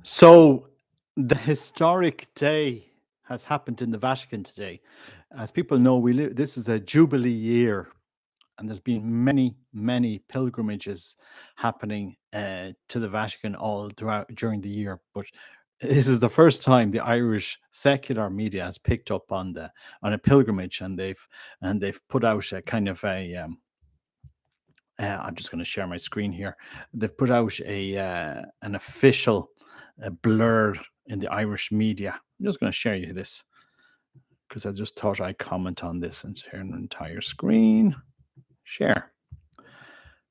So the historic day has happened in the Vatican today. As people know, this is a jubilee year, and there's been many pilgrimages happening to the Vatican all throughout during the year. But this is the first time the Irish secular media has picked up on a pilgrimage, and they've put out a kind of a I'm just going to share my screen here. They've put out a an official blur in the Irish media. I'm just going to share you this because I just thought I'd comment on this and share an entire screen. Share.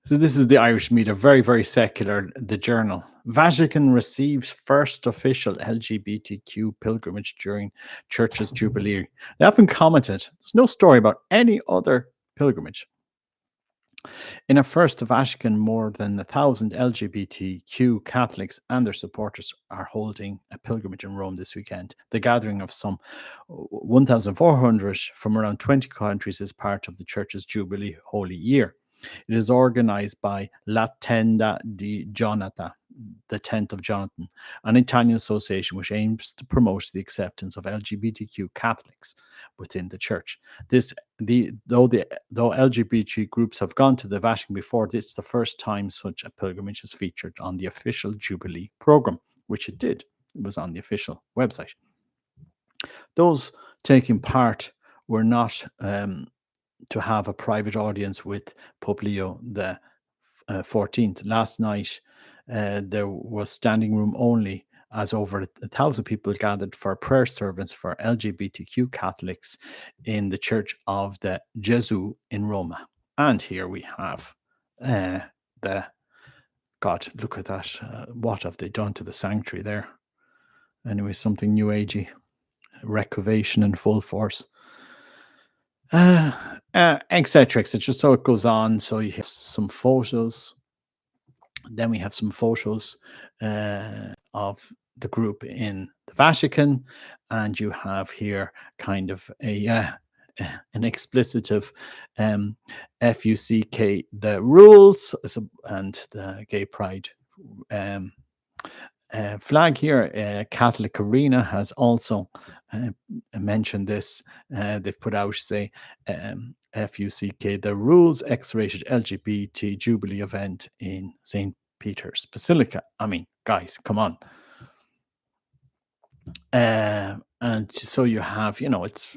So this is the Irish media, very secular. The Journal. Vatican receives first official LGBTQ pilgrimage during Church's Jubilee. They haven't commented. There's no story about any other pilgrimage. In a first Vatican, more than 1,000 LGBTQ Catholics and their supporters are holding a pilgrimage in Rome this weekend. The gathering of some 1,400 from around 20 countries is part of the Church's Jubilee Holy Year. It is organized by La Tenda di Jonathan, the Tent of Jonathan, an Italian association which aims to promote the acceptance of LGBTQ Catholics within the Church. Though LGBT groups have gone to the Vatican before, this is the first time such a pilgrimage is featured on the official Jubilee program, which it did. It was on the official website. Those taking part were not to have a private audience with Pope Leo the 14th. Last night, there was standing room only, as over 1,000 people gathered for a prayer service for LGBTQ Catholics in the Church of the Gesù in Roma. And here we have God, look at that. What have they done to the sanctuary there? Anyway, something new agey. Recovation in full force. Etc. So it goes on. So you have some photos. Then we have some photos of the group in the Vatican, and you have here kind of an explicitive FUCK, the rules, and the gay pride flag here. Catholic Arena has also mentioned this. They've put out, say, FUCK, the rules X-rated LGBT Jubilee event in St. Peter's Basilica. I mean, guys, come on. And so you have, it's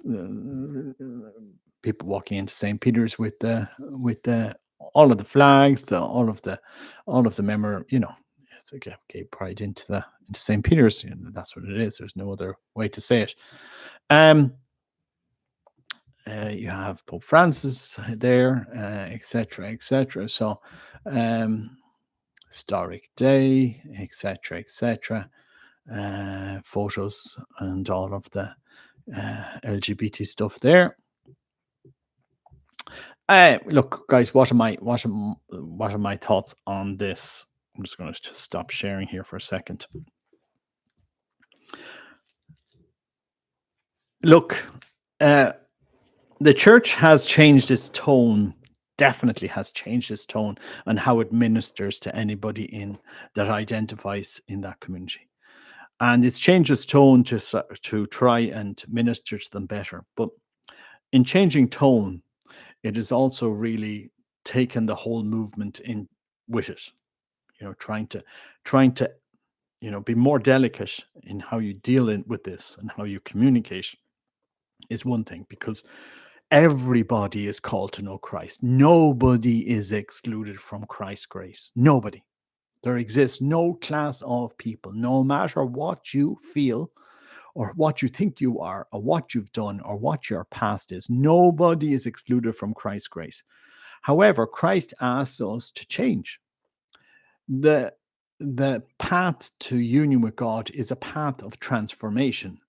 people walking into St. Peter's with all of the flags, all of the memor, it's a gay pride into St. Peter's. That's what it is. There's no other way to say it. You have Pope Francis there, etc. So, historic day, etc. Photos and all of the LGBT stuff there. Look, guys, what are my thoughts on this? I'm just going to stop sharing here for a second. Look, the Church has changed its tone. Definitely has changed its tone and how it ministers to anybody that identifies in that community, and it's changed its tone to try and minister to them better. But in changing tone, it has also really taken the whole movement in with it. Trying to be more delicate in how you deal with this and how you communicate is one thing, because everybody is called to know Christ. Nobody is excluded from Christ's grace. Nobody. There exists no class of people, no matter what you feel or what you think you are or what you've done or what your past is. Nobody is excluded from Christ's grace. However, Christ asks us to change. The path to union with God is a path of transformation.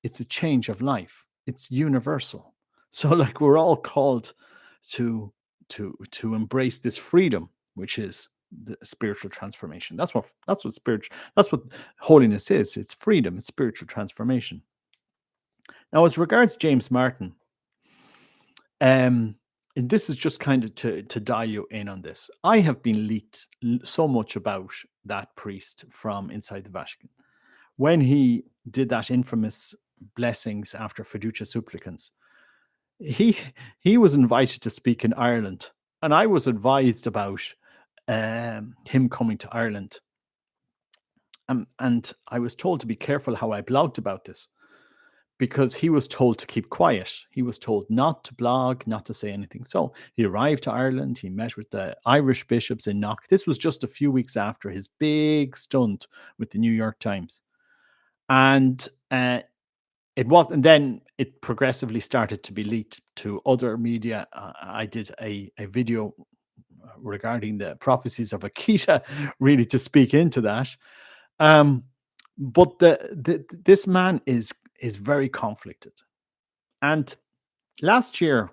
It's a change of life. It's universal. So, like, we're all called to embrace this freedom, which is the spiritual transformation. That's what holiness is. It's freedom. It's spiritual transformation. Now, as regards James Martin, and this is just kind of to dial you in on this. I have been leaked so much about that priest from inside the Vatican. when he did that infamous blessings after fiducia supplicans, he he was invited to speak in Ireland, and I was advised about him coming to Ireland, and I was told to be careful how I blogged about this, because he was told to keep quiet. He was told not to blog, not to say anything. So he arrived to Ireland. He met with the Irish bishops in Knock. This was just a few weeks after his big stunt with the New York Times, and it was, and then it progressively started to be leaked to other media. I did a video regarding the prophecies of Akita, really to speak into that. But this man is very conflicted. And last year,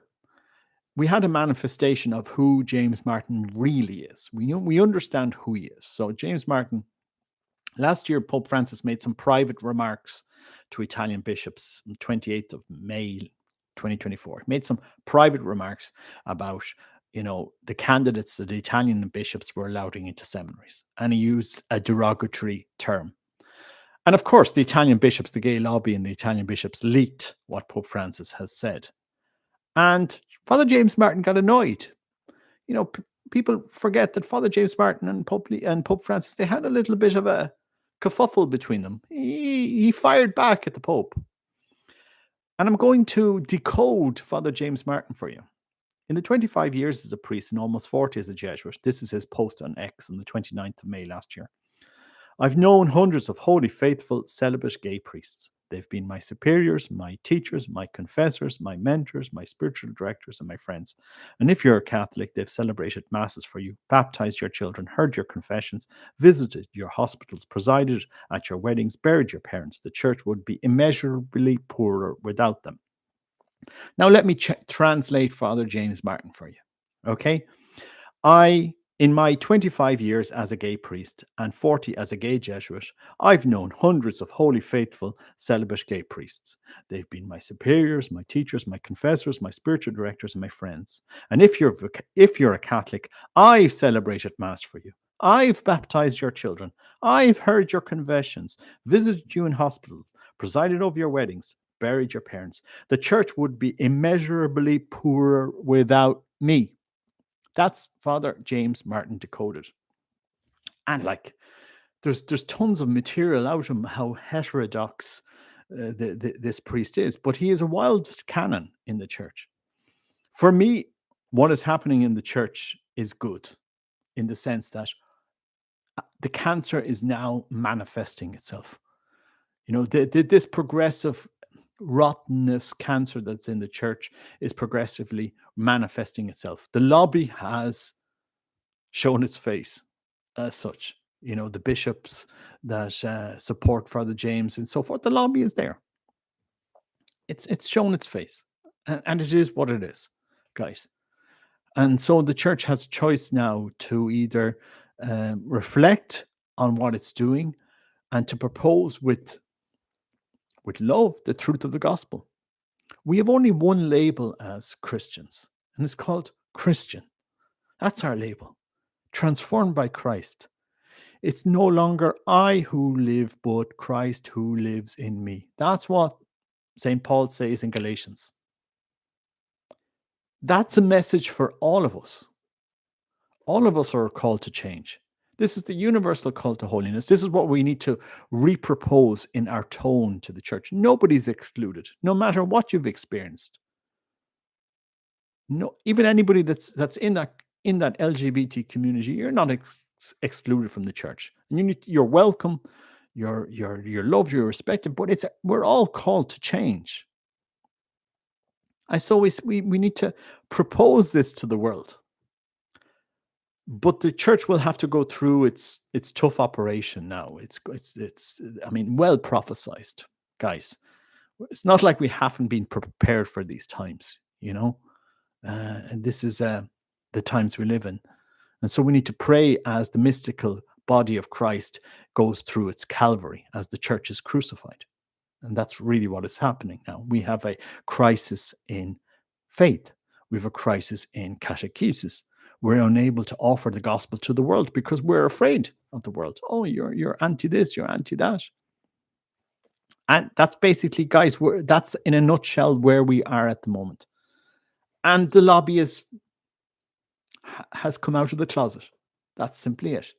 we had a manifestation of who James Martin really is. We understand who he is. So James Martin, last year, Pope Francis made some private remarks to Italian bishops on 28th of May, 2024. He made some private remarks about, the candidates that the Italian bishops were allowing into seminaries. And he used a derogatory term. And of course, the Italian bishops, the gay lobby and the Italian bishops leaked what Pope Francis has said. And Father James Martin got annoyed. People forget that Father James Martin and Pope Francis, they had a little bit of a kerfuffle between them. He fired back at the Pope. And I'm going to decode Father James Martin for you. In the 25 years as a priest and almost 40 as a Jesuit, this is his post on X on the 29th of May last year. I've known hundreds of holy, faithful, celibate gay priests. They've been my superiors, my teachers, my confessors, my mentors, my spiritual directors, and my friends. And if you're a Catholic, they've celebrated masses for you, baptized your children, heard your confessions, visited your hospitals, presided at your weddings, buried your parents. The church would be immeasurably poorer without them. Now, let me translate Father James Martin for you. Okay? In my 25 years as a gay priest and 40 as a gay Jesuit, I've known hundreds of holy, faithful, celibate gay priests. They've been my superiors, my teachers, my confessors, my spiritual directors, and my friends. And if you're a Catholic, I've celebrated Mass for you. I've baptized your children. I've heard your confessions, visited you in hospitals, presided over your weddings, buried your parents. The church would be immeasurably poorer without me. That's Father James Martin decoded. And there's tons of material out of him, how heterodox this priest is, but he is a wild canon in the church. For me, what is happening in the church is good, in the sense that the cancer is now manifesting itself. This progressive rottenness cancer that's in the church is progressively manifesting itself. The lobby has shown its face as such. The bishops that support Father James and so forth, the lobby is there. It's shown its face, and it is what it is, guys. And so the church has a choice now to either reflect on what it's doing and to propose with love the truth of the gospel. We have only one label as Christians, and it's called Christian. That's our label. Transformed by Christ. It's no longer I who live, but Christ who lives in me. That's what St. Paul says in Galatians. That's a message for all of us. All of us are called to change. This is the universal call to holiness. This is what we need to repropose in our tone to the church. Nobody's excluded, no matter what you've experienced. No, even anybody that's in that LGBT community, you're not excluded from the church. And you're welcome, you're loved, you're respected. But we're all called to change. So we need to propose this to the world. But the church will have to go through its tough operation now. It's well prophesied, guys. It's not like we haven't been prepared for these times, and this is the times we live in. And so we need to pray as the mystical body of Christ goes through its Calvary, as the church is crucified. And that's really what is happening now. We have a crisis in faith. We have a crisis in catechesis. We're unable to offer the gospel to the world because we're afraid of the world. Oh, you're anti this, you're anti that. And that's basically, guys, that's in a nutshell where we are at the moment. And the lobby has come out of the closet. That's simply it.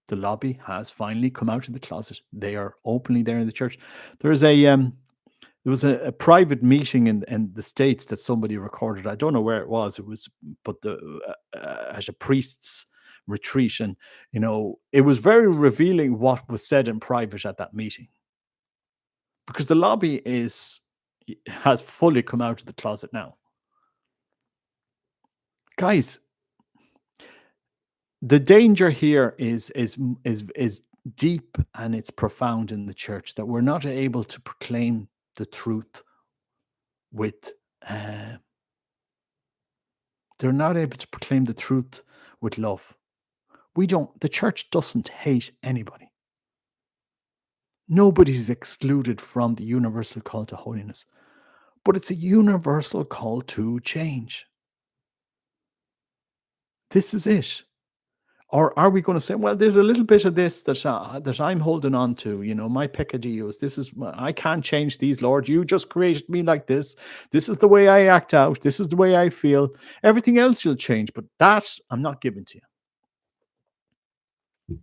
The lobby has finally come out of the closet. They are openly there in the church. There's a there was a private meeting in the States that somebody recorded. I don't know where it was. It was, but at a priest's retreat, and it was very revealing what was said in private at that meeting, because the lobby has fully come out of the closet now, guys. The danger here is deep, and it's profound in the church, that we're not able to proclaim the truth with uh, they're not able to proclaim the truth with love. The church doesn't hate anybody. Nobody's excluded from the universal call to holiness, but it's a universal call to change. This is it. Or are we going to say, well, there's a little bit of this that I'm holding on to, my peccadillos. I can't change these, Lord. You just created me like this. This is the way I act out. This is the way I feel. Everything else you'll change, but that I'm not giving to you.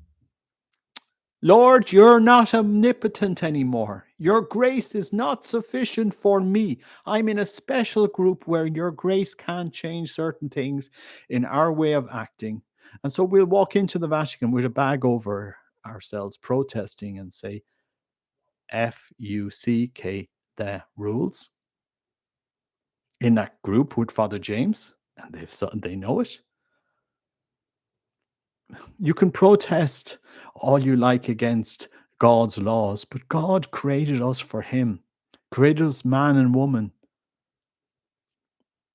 Lord, you're not omnipotent anymore. Your grace is not sufficient for me. I'm in a special group where your grace can change certain things in our way of acting. And so we'll walk into the Vatican with a bag over ourselves, protesting, and say, FUCK the rules, in that group with Father James, and they know it. You can protest all you like against God's laws, but God created us for Him, created us man and woman.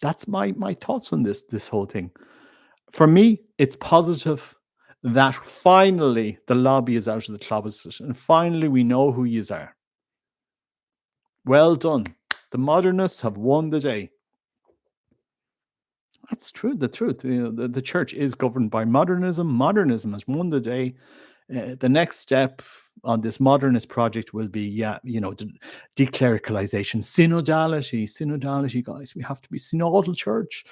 That's my thoughts on this whole thing. For me, it's positive that finally the lobby is out of the closet, and finally we know who yous are. Well done. The modernists have won the day. That's true. The truth. The church is governed by modernism. Modernism has won the day. The next step on this modernist project will be, declericalization, synodality, guys. We have to be synodal church.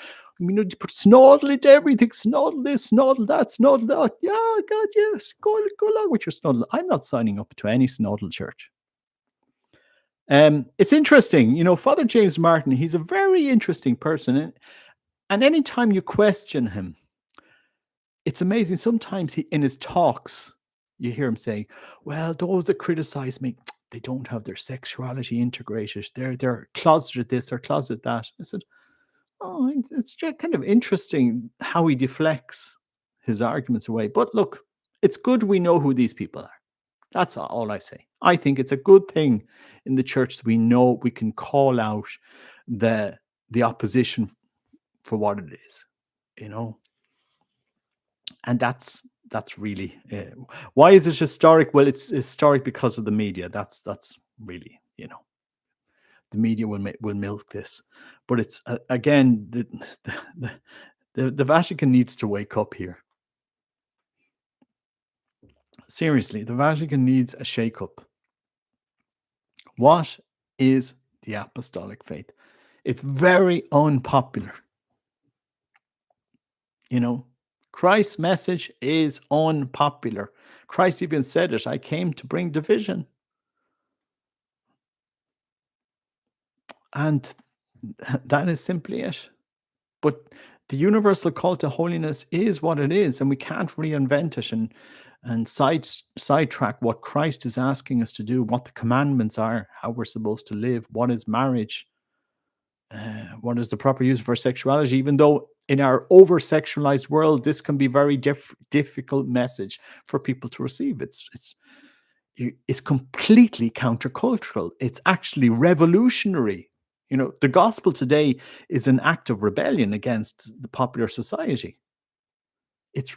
We need to put synodal into everything. Synodal this, synodal that, synodal that. Yeah, God, yes. Go along with your synodal. I'm not signing up to any synodal church. It's interesting, Father James Martin. He's a very interesting person, and anytime you question him, it's amazing. Sometimes in his talks, you hear him saying, well, those that criticize me, they don't have their sexuality integrated. They're closeted this or closeted that. I said, oh, it's just kind of interesting how he deflects his arguments away. But look, it's good we know who these people are. That's all I say. I think it's a good thing in the church that we know we can call out the opposition for what it is, and that's really why is it historic? Well, it's historic because of the media. That's really, the media will milk this, but it's again the Vatican needs to wake up here. Seriously, the Vatican needs a shake-up. What is the apostolic faith? It's very unpopular. Christ's message is unpopular. Christ even said it. I came to bring division. And that is simply it. But the universal call to holiness is what it is, and we can't reinvent it and sidetrack what Christ is asking us to do, what the commandments are, how we're supposed to live, what is marriage, what is the proper use of our sexuality, even though in our over-sexualized world, this can be very difficult message for people to receive. It's completely countercultural. It's actually revolutionary. The gospel today is an act of rebellion against the popular society. It's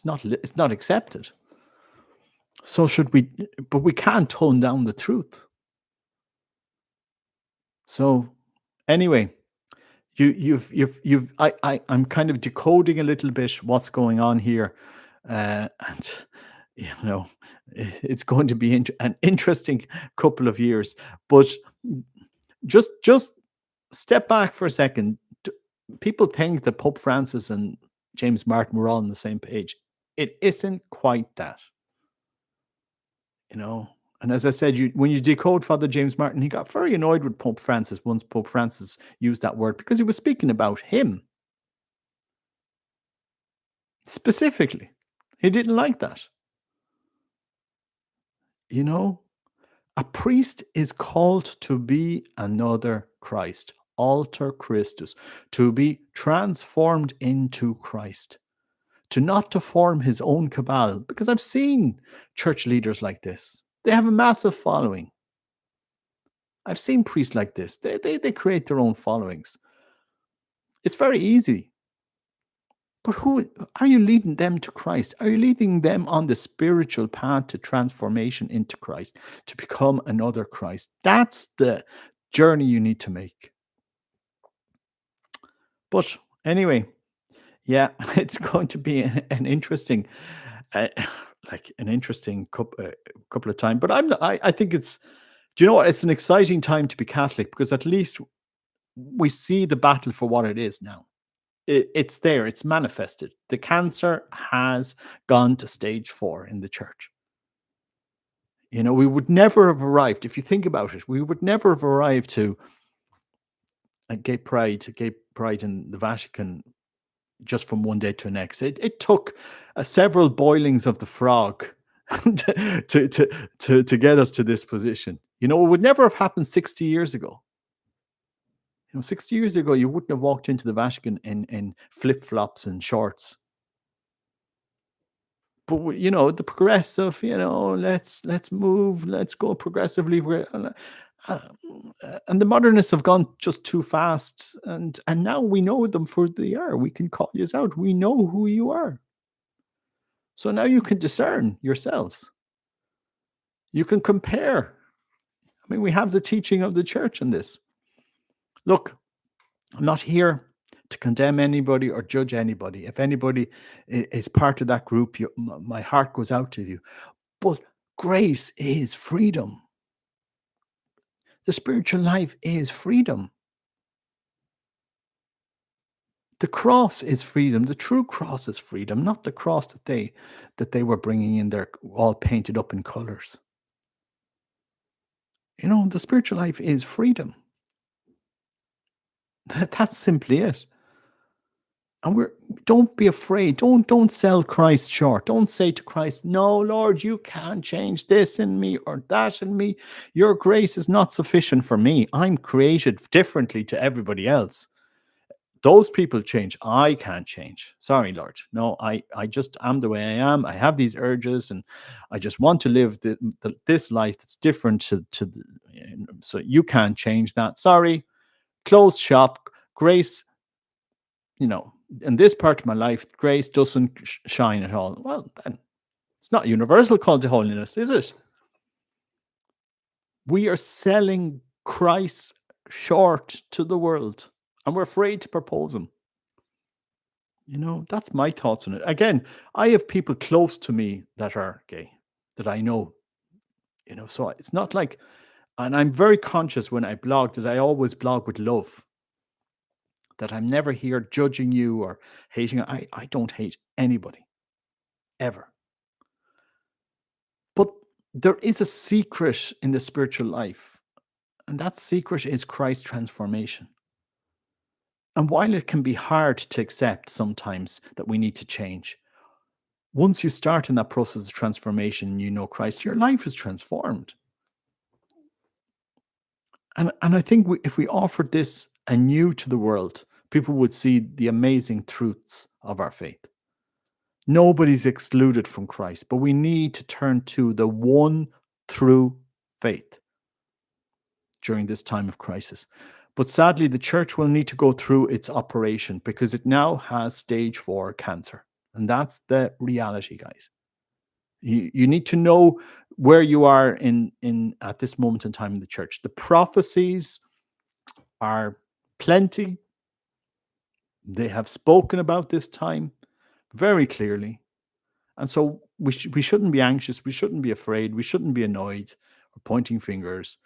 not accepted. So should we? But we can't tone down the truth. So anyway, I'm kind of decoding a little bit what's going on here, and You know, it's going to be an interesting couple of years. But just step back for a second. People think that Pope Francis and James Martin were all on the same page. It isn't quite that, you know. And as I said, when you decode Father James Martin, he got very annoyed with Pope Francis once Pope Francis used that word because he was speaking about him specifically. He didn't like that, you know. A priest is called to be another Christ, alter Christus, to be transformed into Christ, to not to form his own cabal. Because I've seen church leaders like this. They have a massive following. I've seen priests like this. They create their own followings. It's very easy. But who are you leading them to Christ? Are you leading them on the spiritual path to transformation into Christ, to become another Christ? That's the journey you need to make. But anyway, yeah, it's going to be an interesting, uh, an interesting couple of times. But I think it's, do you know what? It's an exciting time to be Catholic because at least we see the battle for what it is now. It's there, it's manifested. The cancer has gone to stage 4 in the church. You know, we would never have arrived, if you think about it, we would never have arrived to a gay pride in the Vatican just from one day to the next. It took several boilings of the frog to get us to this position. You know, it would never have happened 60 years ago. You know, 60 years ago, you wouldn't have walked into the Vatican in flip flops and shorts. But you know, the progressive, you know, let's move, let's go progressively. Uh, and the modernists have gone just too fast, and now we know them for they are. We can call you out. We know who you are. So now you can discern yourselves. You can compare. I mean, we have the teaching of the church in this. Look, I'm not here to condemn anybody or judge anybody. If anybody is part of that group, my heart goes out to you. But grace is freedom. The spiritual life is freedom. The cross is freedom. The true cross is freedom, not the cross that they were bringing in there, all painted up in colors. You know, the spiritual life is freedom. That's simply it. And don't be afraid. Don't sell Christ short. Don't say to Christ, "No, Lord, you can't change this in me or that in me. Your grace is not sufficient for me. I'm created differently to everybody else. Those people change. I can't change. Sorry, Lord. No, I just am the way I am. I have these urges, and I just want to live this life that's different to the, so you can't change that. Sorry. Closed shop. Grace, you know, in this part of my life, grace doesn't shine at all. Well, then it's not a universal call to holiness, is it? We are selling Christ short to the world, and we're afraid to propose him. You know, that's my thoughts on it. Again, I have people close to me that are gay that I know, you know, so it's not like, and I'm very conscious when I blog that I always blog with love, that I'm never here judging you or hating. I don't hate anybody ever. But there is a secret in the spiritual life, and that secret is Christ's transformation. And while it can be hard to accept sometimes that we need to change, once you start in that process of transformation, you know Christ, your life is transformed. And I think if we offered this anew to the world, people would see the amazing truths of our faith. Nobody's excluded from Christ, but we need to turn to the one true faith during this time of crisis. But sadly, the church will need to go through its operation because it now has stage 4 cancer. And that's the reality, guys. You need to know where you are in at this moment in time in the church. The prophecies are plenty. They have spoken about this time very clearly. And so we shouldn't be anxious. We shouldn't be afraid. We shouldn't be annoyed or pointing fingers.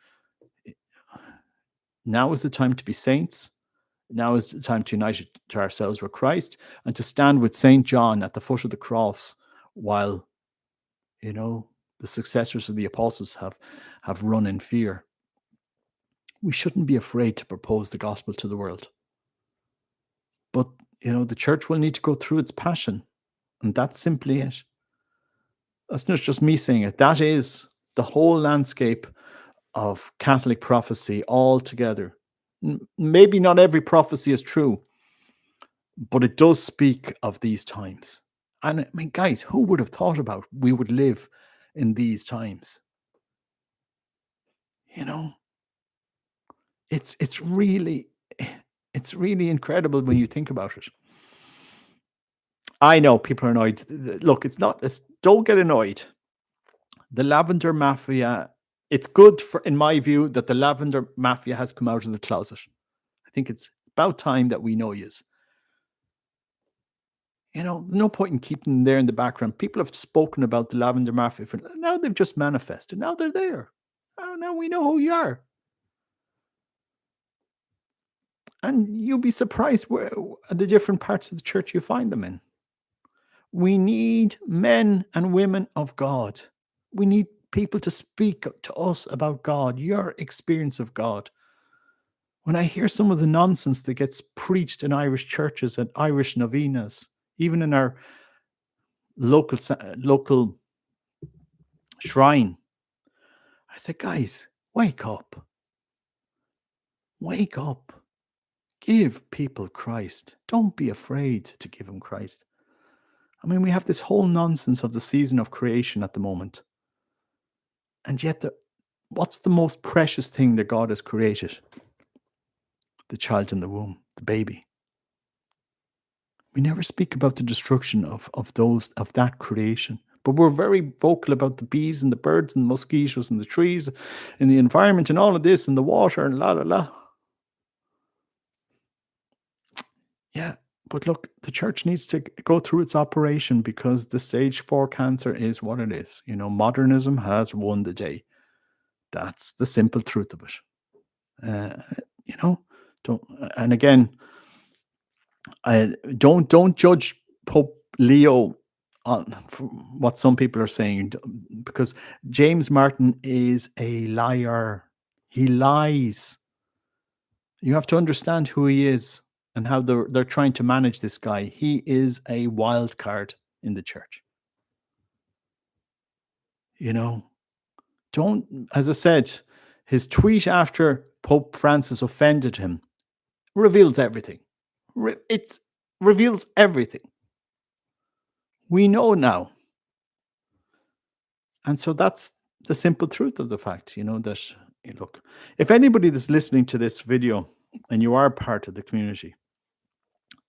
Now is the time to be saints. Now is the time to unite to ourselves with Christ and to stand with Saint John at the foot of the cross while, you know, the successors of the apostles have run in fear. We shouldn't be afraid to propose the gospel to the world. But, the church will need to go through its passion, and that's simply it. That's not just me saying it. That is the whole landscape of Catholic prophecy altogether. Maybe not every prophecy is true, but it does speak of these times. And I mean, guys, who would have thought about we would live in these times? You know, it's really it's really incredible when you think about it. I know people are annoyed. Look, don't get annoyed. The Lavender Mafia, it's good for, in my view, that the Lavender Mafia has come out of the closet. I think it's about time that we know yous. No point in keeping them there in the background. People have spoken about the Lavender Mafia. Now they've just manifested. Now they're there. Oh, now we know who you are. And you'll be surprised where the different parts of the church you find them in. We need men and women of God. We need people to speak to us about God, your experience of God. When I hear some of the nonsense that gets preached in Irish churches and Irish novenas, even in our local shrine, I say, guys, wake up. Wake up. Give people Christ. Don't be afraid to give them Christ. I mean, we have this whole nonsense of the season of creation at the moment. And yet, what's the most precious thing that God has created? The child in the womb, the baby. We never speak about the destruction of that creation. But we're very vocal about the bees and the birds and the mosquitoes and the trees and the environment and all of this and the water and la la la. Yeah, but look, the church needs to go through its operation because the stage 4 cancer is what it is. Modernism has won the day. That's the simple truth of it. Don't. And again, don't judge Pope Leo on what some people are saying, because James Martin is a liar. He lies. You have to understand who he is and how they're trying to manage this guy. He is a wild card in the church. Don't, as I said, his tweet after Pope Francis offended him reveals everything. It reveals everything. We know now. And so that's the simple truth of the fact, that, look, if anybody that's listening to this video and you are part of the community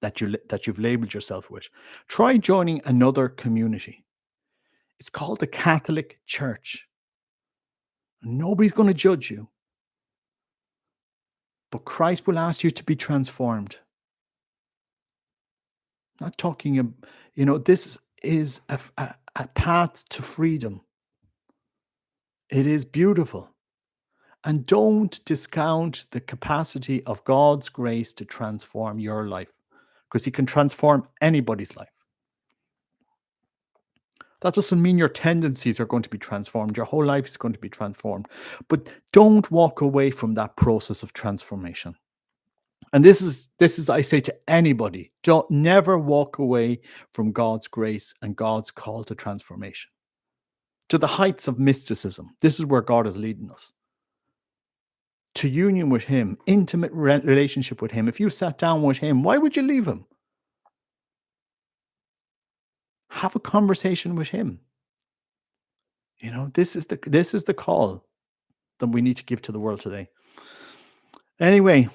that you've labeled yourself with, try joining another community. It's called the Catholic Church. Nobody's going to judge you, but Christ will ask you to be transformed. Not talking, this is a path to freedom. It is beautiful. And don't discount the capacity of God's grace to transform your life, because he can transform anybody's life. That doesn't mean your tendencies are going to be transformed. Your whole life is going to be transformed. But don't walk away from that process of transformation. And this is I say to anybody, don't never walk away from God's grace and God's call to transformation. To the heights of mysticism. This is where God is leading us. To union with him, intimate relationship with him. If you sat down with him, why would you leave him? Have a conversation with him. This is the call that we need to give to the world today. Anyway,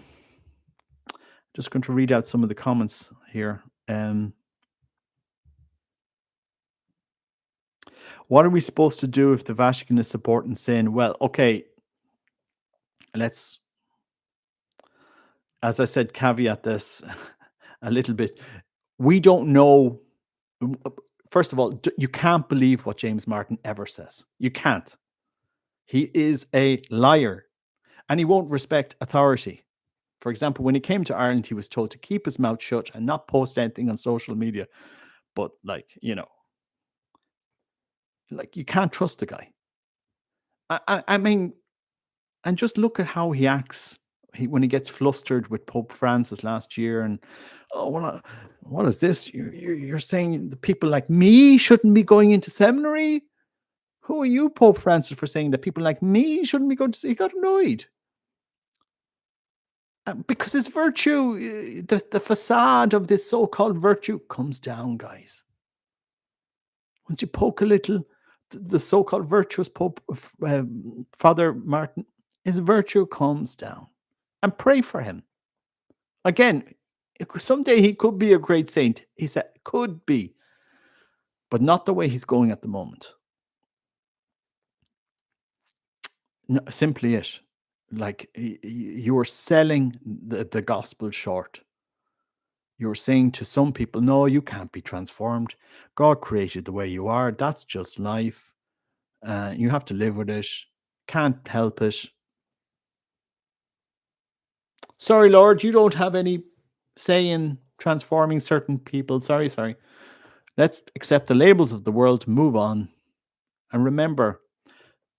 just going to read out some of the comments here. What are we supposed to do if the Vatican is supporting sin? Well, okay, let's, as I said, caveat this a little bit. We don't know. first of all, you can't believe what James Martin ever says. You can't. He is a liar, and he won't respect authority. For example, when he came to Ireland, he was told to keep his mouth shut and not post anything on social media. But like you can't trust the guy. I mean, and just look at how he acts. When he gets flustered with Pope Francis last year, and oh well, what is this? You're saying the people like me shouldn't be going into seminary? Who are you, Pope Francis, for saying that people like me shouldn't be going to? He got annoyed. Because his virtue, the facade of this so-called virtue comes down, guys. Once you poke a little, the so-called virtuous Pope, Father Martin, his virtue comes down. And pray for him. Again, someday he could be a great saint. He said, could be, but not the way he's going at the moment. No, simply it. Like you're selling the gospel short. You're saying to some people, no, you can't be transformed. God created the way you are. That's just life. You have to live with it. Can't help it. Sorry, Lord, you don't have any say in transforming certain people. Sorry. Let's accept the labels of the world, move on. And remember,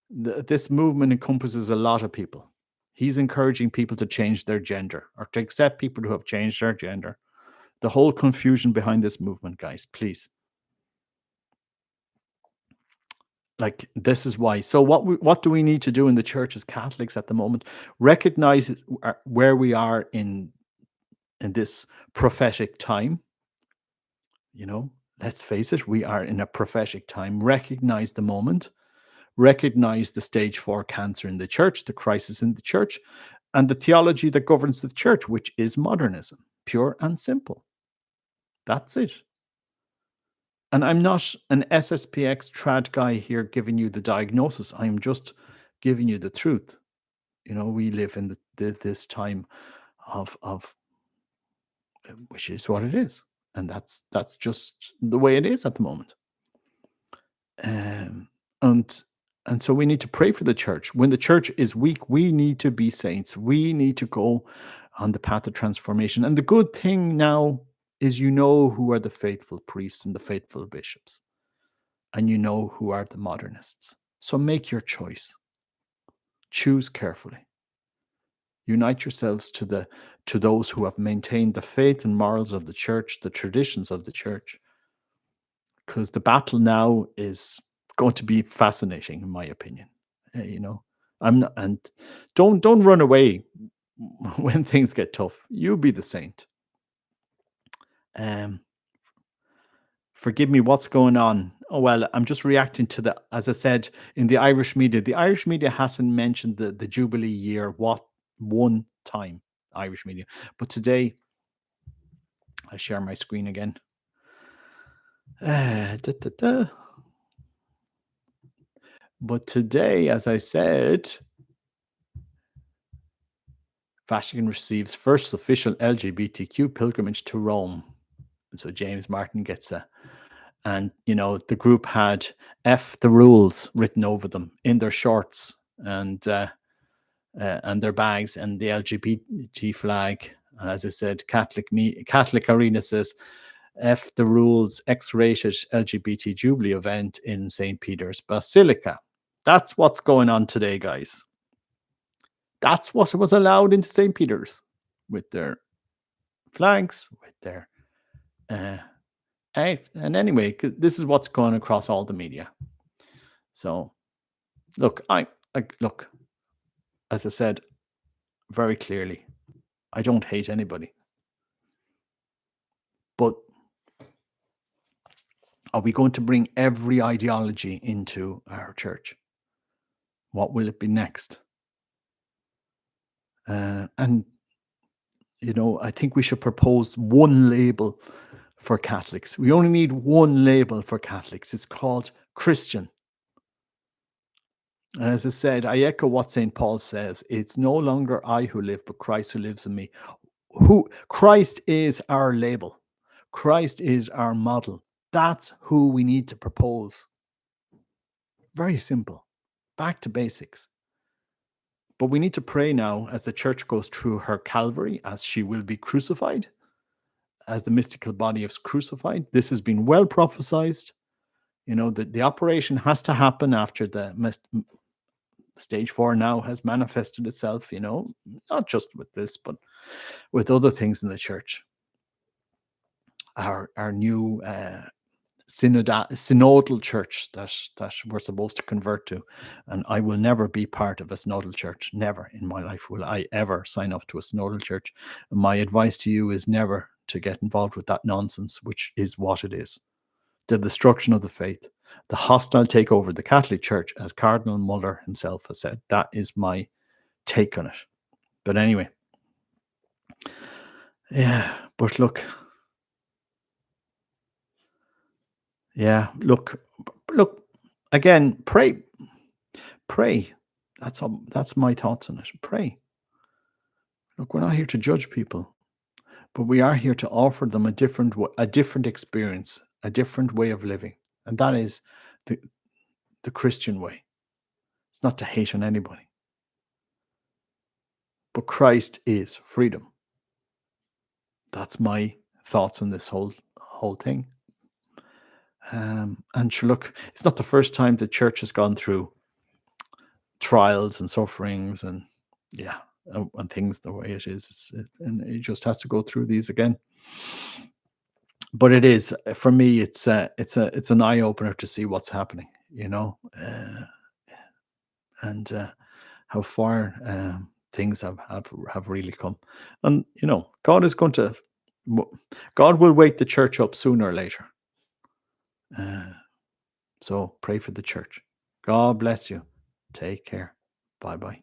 this movement encompasses a lot of people. He's encouraging people to change their gender or to accept people who have changed their gender. The whole confusion behind this movement, guys, please. Like, this is why. So what do we need to do in the church as Catholics at the moment? Recognize where we are in this prophetic time. Let's face it, we are in a prophetic time. Recognize the moment. Recognize the stage 4 cancer in the church, the crisis in the church, and the theology that governs the church, which is modernism, pure and simple. That's it. And I'm not an SSPX trad guy here giving you the diagnosis. I'm just giving you the truth. We live in this time of which is what it is, and that's just the way it is at the moment. And so we need to pray for the church. When the church is weak, we need to be saints. We need to go on the path of transformation. And the good thing now is who are the faithful priests and the faithful bishops. And who are the modernists. So make your choice. Choose carefully. Unite yourselves to those who have maintained the faith and morals of the church, the traditions of the church. Because the battle now is going to be fascinating, in my opinion. I'm not, and don't run away when things get tough. You be the saint. Forgive me, what's going on? Oh well, I'm just reacting to as I said, in the Irish media. The Irish media hasn't mentioned the Jubilee year one time. Irish media, but today I share my screen again. But today, as I said, Vatican receives first official LGBTQ pilgrimage to Rome. And so James Martin gets and the group had F the rules written over them in their shorts and their bags, and the LGBT flag. And as I said, Catholic Arena says F the rules, X-rated LGBT Jubilee event in St. Peter's Basilica. That's what's going on today, guys. That's what was allowed into St. Peter's, with their flags, with their and anyway, this is what's going across all the media. So look, look, as I said very clearly, I don't hate anybody. But are we going to bring every ideology into our church? What will it be next? And I think we should propose one label for Catholics. We only need one label for Catholics. It's called Christian. And as I said, I echo what St. Paul says. It's no longer I who live, but Christ who lives in me. Christ is our label. Christ is our model. That's who we need to propose. Very simple. Back to basics. But we need to pray now as the church goes through her Calvary, as she will be crucified, as the mystical body is crucified. This has been well prophesied. You know, the operation has to happen after stage 4 now has manifested itself, you know, not just with this, but with other things in the church. Our new synodal church that we're supposed to convert to. And I will never be part of a synodal church. Never in my life will I ever sign up to a synodal church. And my advice to you is never to get involved with that nonsense, which is what it is. The destruction of the faith, the hostile takeover of the Catholic Church, as Cardinal Muller himself has said. That is my take on it. But anyway, yeah, but look, again, pray. That's my thoughts on it. Pray. Look, we're not here to judge people, but we are here to offer them a different experience, a different way of living, and that is the Christian way. It's not to hate on anybody, but Christ is freedom. That's my thoughts on this whole thing. And sure, look, it's not the first time the church has gone through trials and sufferings and and things the way it is. And it just has to go through these again. But it is, for me, it's an eye opener to see what's happening, you know, and how far things have really come. And you know, God will wake the church up sooner or later. So pray for the church. God bless you. Take care. Bye bye.